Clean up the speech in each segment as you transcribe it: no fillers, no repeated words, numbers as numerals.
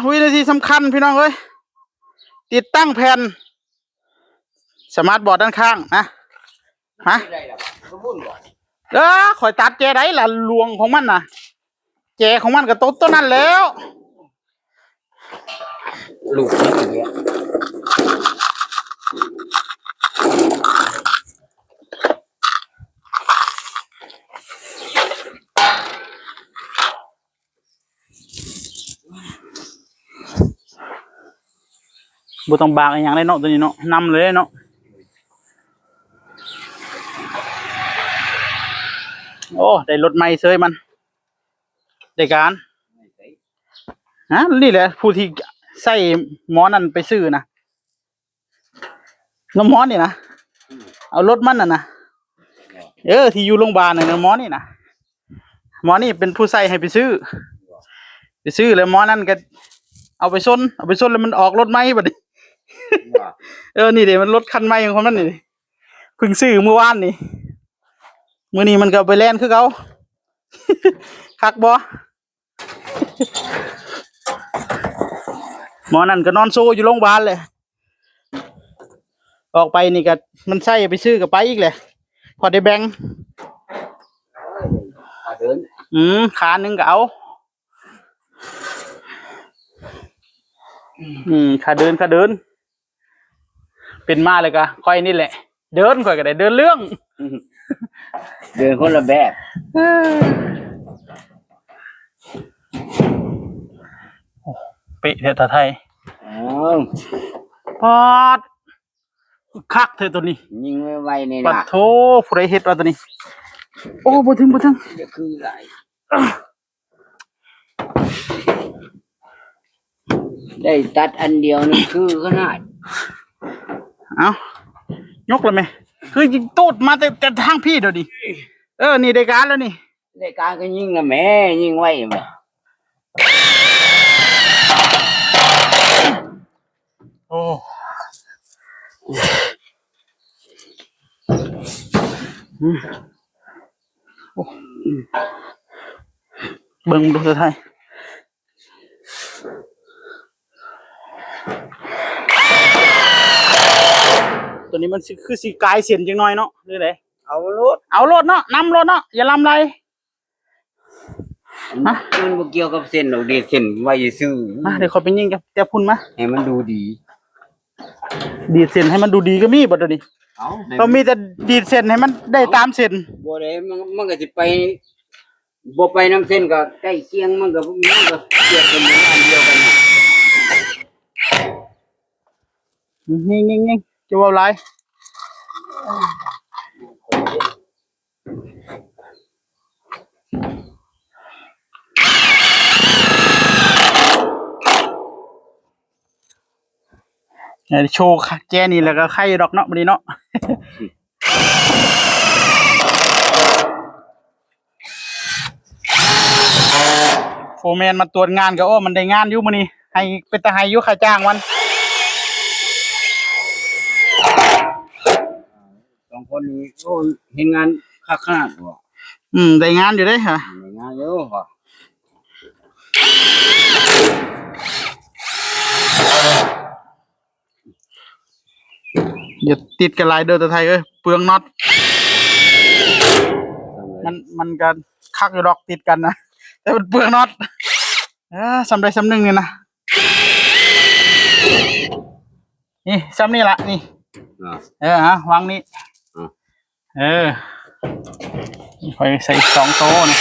วินาทีสำคัญพี่น้องเอ้ยติดตั้งแผ่นสมาร์ทบอร์ดด้านข้างนะข่อยตัดแจได้ละลวงของมันนะแจของมันกับต้นต้นนั้นแล้วลูกนี่เนี่ยบ่ต้องบากอย่างไรเนาะตัวนี้เนาะนำเลยเนาะโอ้ได้รถใหม่เซยมันได้การนี่แหละผู้ที่ใส่หมอนั่นไปซื้อนะน้ำหมอนี่นะเอารถมันน่ะนะที่อยู่โรงพยาบาลน่ะน้ำหมอนี่นะหมอนี่เป็นผู้ใส่ให้ไปซื้อแล้วหมอนั่นก็เอาไปส้นแล้วมันออกรถใหม่บัดนี้นี่เดี๋ยวมันรถคันใหม่ของมันนี่เพิ่งซื้อเมื่อวานนี่มื้อนี้มันก็ไปแล่นคือเขาคักบ่หมอนั่นก็นอนโซอยู่โรงพยาบาลเลยออกไปนี่ก็มันใส่ไปซื้อก็ไปอีกเลยพอได้แบ่งขาหนึ่งก็เอาขาเดินเป็นมาเลยก็ค่อยนี่แหละเดินค่อยก็ได้เดินเรื่องเดินคนละแบบเป๊ะเทศไทยปอดคักเธอตัวนี้ยิงไว้ในปัดโถผู้ใดเฮ็ดว่าตัวนี้โอ้บ่ถึงจะคือไรได้ตัดอันเดียวนี่คือขนาดยกเลยไหมคือยิงตูดมาแต่ทางพี่เดี๋ยวดินี่ได้การแล้วนี่ได้การก็ยิงละแม่ยิงไว้แม่โอ้เบิ่งดูสุดท้ายตัวนี้มันคือสีกายเสียนจังน้อยเนาะหรือไงเอารถเนาะนำรถเนาะอย่าลำไรมันบ่เกี่ยวกับเส้นดอกเดียเส้นไว้ซื้อเดี๋ยวขอไปยิงกับแกพุ่นมาให้มันดูดีเส้นให้มันดูดีก็มีบ่ตัวนี้เรามีแต่ดีดเส้นให้มันได้ตามเส้นบ่ได้มันก็สิไปบ่ไปน้ำเส้นก็ใกล้เคียงมันก็เกี่ยวกันอันเดียวกันยิงจะว่าไรโชว์แกนี่แล้วก็ไข่ดอกเนาะบัดนี้เนาะโฟร์แมนมาตรวจงานก็มันได้งานอยู่มื้อนี้ให้เป็นตาให้อยู่ค่าจ้างวัน2คนนี้โอ้เห็นงานคักขนาดบ่ได้งานอยู่เด้ค่ะได้งานอยู่บ่อย่าติดกันหลายเด้อตะไทยเปลืองน็อตมันก็คักอยู่ดอกติดกันนะแต่มันเปลืองน็อตสำใดสำหนึ่งเนี่ยนะนี่ซ้ำนี่ละนี่วางนี่คอยใส่2 โต๊ะนะ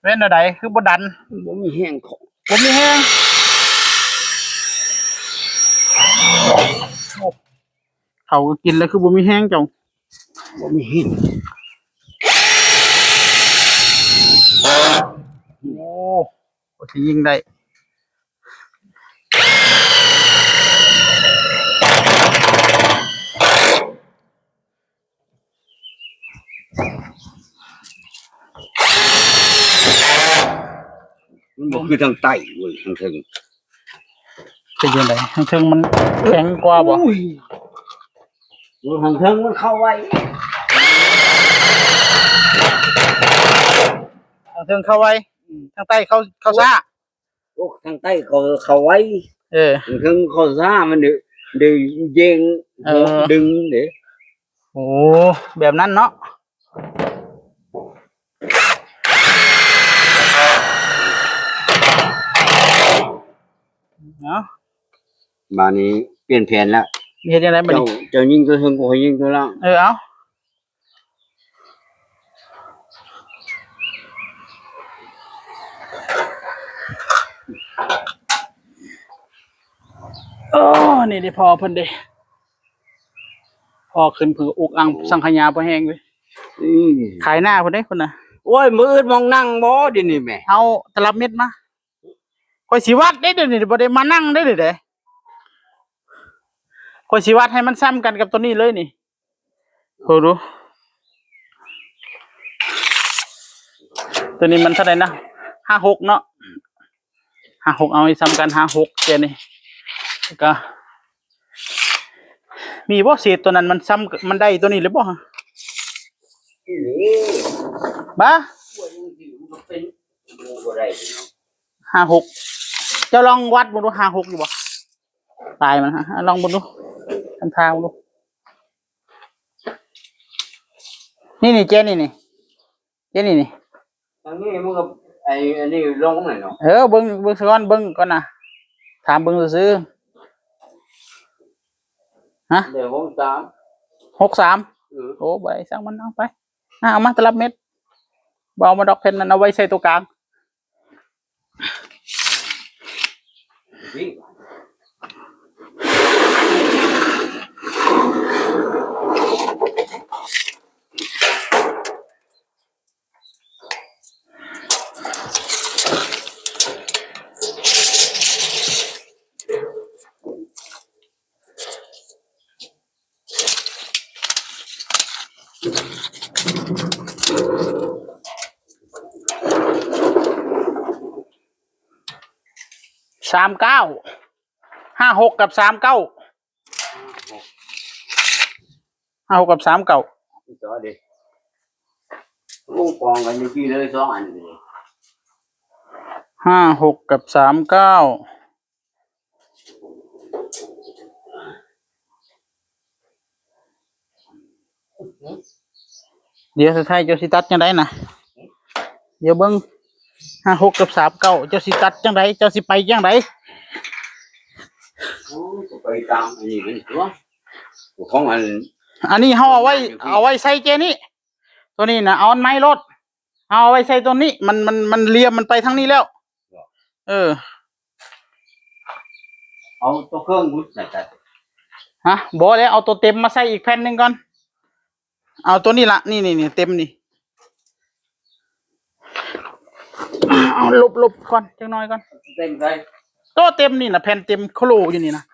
เว้นอะไรคือบ่ดันบ่มีแห้งเขากินแล้วคือบ่มีแห้งจังบ่มีแห้งโอ้ที่ยิงได้มันบ่คือทางใต้เว้ยทางเทิงเป็นยังไงทางเทิงมันแข็งกว่าบ่ทางเทิงมันเข้าไว้ ทางเทิงเข้าไว้ทางใต้เข้าซ่า โอ้ทางใต้เขาไว้ เออ ถึงเขาซ่ามันเดี๋ยวเยง เออ ดึงเดี๋ยว โอ้แบบนั้นเนาะเนาะ มานี้เปลี่ยนแผนแล้ว เฮ็ดยังไงบัด เจ้า นี้ เจ้ายิงตัวถึงกูยิงตัวล่าง เอาโอ้นี่ได้พอเพิ่นเด้พอขึ้นผืออุกอังสังขยาบ่แห้งเลยขายหน้าเพิ่นเด้เพิ่นน่ะ โอ้ยมืออื่นมองนั่งบ่เดินี่แม่ เอาตลับเม็ดมาข่อยสิวัดได้เดี๋ยวนี้บ่ได้มานั่งได้เด้ข่อยสิวัดให้มันซ้ำกันกับตัวนี้เลยนี่โหดูตัวนี้มันเท่าไหร่นะ56เนาะ56เอาให้ซ้ำกัน56แค่นี้แล้วก็มีบ่เศษตัวนั้นมันซ้ำมันได้ตัวนี้หรือบ่ฮะ อีหลี บ้า บ่ยังสิมันเป็นบ่ได้เนาะ 56เจ้าลองวัดบ่ดู56อยู่บ่ตายมันฮะลองบ่ดูทางบ่ดูนี่เจนี่เจนี่ ทางนี้มันก็อันนี้ลงหน่อยเนาะ เบิ่งซะก่อนเบิ่งก่อนนะถามเบิ่งซื่อๆฮะ เดี๋ยวผมตาม 63โอ้บ่ได้สั่งมันเอาไปเอามาตลับเม็ดบ่เอามาดอกเพชรนั่นเอาไว้ใส่ตัวกลาง วิ่ง 39 56กับ39 56กับ39 อีต่อดิลูกปองกันอยู่ที่เลย2อันเลย 56กับ39เดี๋ยวสุดท้ายเจ้าสิตัดจังได๋น่ะเดี๋ยวเบิ่ง56กับ39เจ้าสิตัดจังได๋เจ้าสิไปจังได๋ โอ้ก็ไปตามอันนี้มันตัวของอัน นี้เฮาเอาไว้ใส่เจนี่ตัวนี้น่ะเอาอันไม้รถเอาไว้ใส่ตัวนี้มันเลียมมันไปทางนี้แล้วเออ เอาตัวเครื่องมุดใส่กัน ฮะบ่แล้วเอาตัวเต็มมาใส่อีกแผ่นหนึงก่อนเอาตัวนี้ละนี่เต็มนี่เอาลบก่อนจังน้อยก่อน เต็มไป ตัวเต็มนี่น่ะแผ่นเต็มโคโลอยู่นี่นะ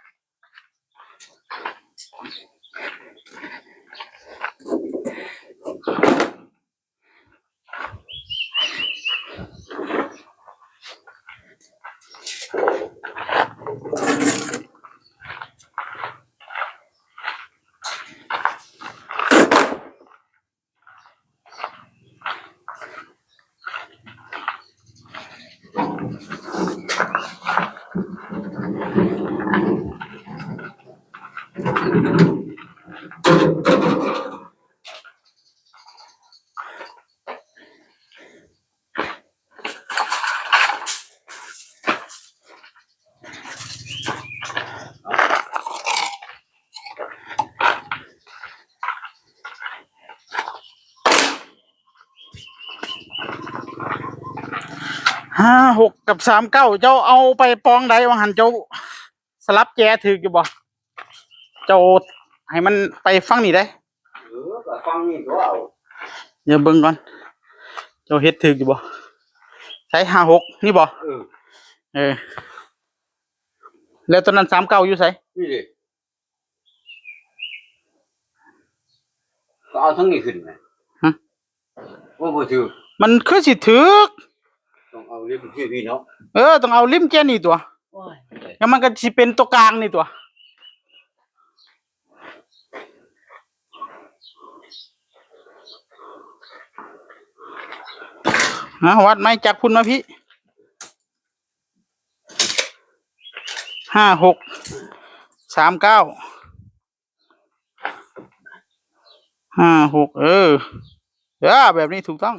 56กับ39เจ้าเอาไปปองใดว่าหันเจ้าสลับแจถึกอยู่บ่เจ้าให้มันไปฟังนี่ได้ ก็ฟังนี่ตัวเอา เดี๋ยวเบิ่งก่อนเจ้าเฮ็ดถึกอยู่บ่ใช้56นี่บ่เออแล้วตอนนั้น39อยู่ไส นี่ดิก็เอาทั้งนี้ขึ้นไหมว่าบ่ถือ มันคือสิถึก ต้องเอาเรียบชื่อพี่เนาะ ต้องเอาริมแกนี่ตัวแล้วมันก็สิเป็นตัวกลางนี่ตัว วัดไหมจากพุ่นมาพี่563956แบบนี้ถูกต้อง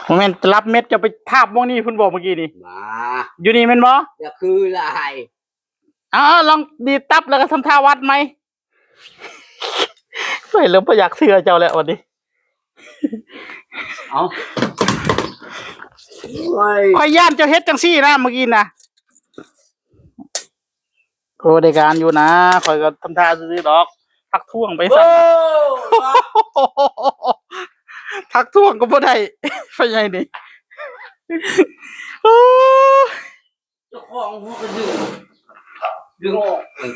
ผมเห็นรับเม็ดจะไปทาบวงนี้เพิ่นบอกเมื่อกี้นี่ มา อยู่นี่แม่นบ่ จะคือลาย ลองดีดตับแล้วก็ทำท่าวัดไหมไม่เริ่มบ่อยากเชื่อเจ้าแล้ววันนี้ เอาไว้ ข่อยย่านเจ้าเฮ็ดจังซี่นะเมื่อกี้นะโอ้ได้การอยู่นะข่อยก็ทำท่าซื่อๆดอกทักท้วงไป โอ้ สั่นทักท้วงก็บ่ได้ ไปไงนี่โอ้ เจ้าของหัวกระดึงออกเลย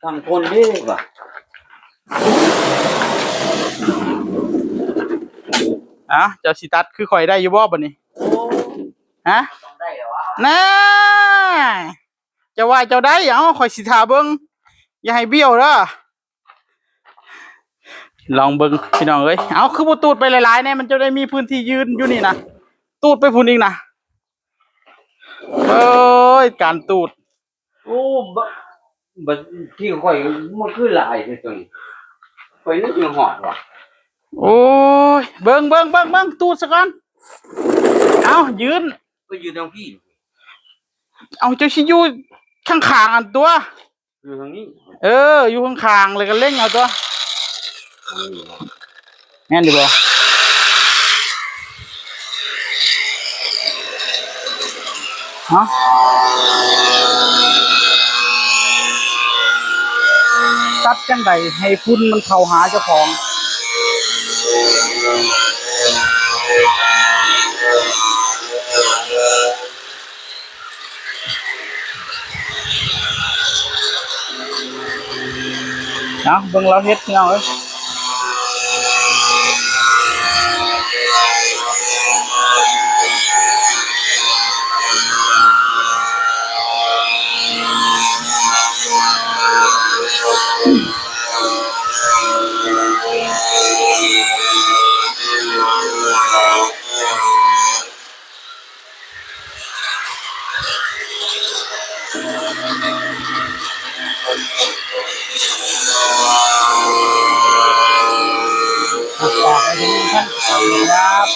ทำคนนี้ป่ะ เจ้าสิตัดคือข่อยได้อยู่บ่บัดนี้ โอ้ ฮะ ต้องได้เหรอวะ น่าจะว่าเจ้าได้ข่อยสิท่าเบิ่งอย่าให้เบี้ยวเด้อลองเบิ่งพี่น้องเอ้ยคือบ่ตูดไปหลายๆแน่มันจะได้มีพื้นที่ยืนอยู่นี่นะตูดไปพุ่นอีกนะเอ้ยการตูด โอ้บที่ข่อยมันคือลายที่ตรงนี้ข่อยนึกยังหอดว่ะ โอ้ยเบิ่งตูดซะก่อนยืน ก็อยู่ตรงพี่ เจ้าสิอยู่ข้างๆอันตัว อยู่ทางนี้ อยู่ข้างๆเลยก็เล่งเอาตัวแม่นดิบ่ฮะตัดจังไดให้ฝุ่นมันเข้าหาเจ้าของเบิ่งเราเฮ็ดพี่น้องเอ้ยฝากไปถึงท่านครับ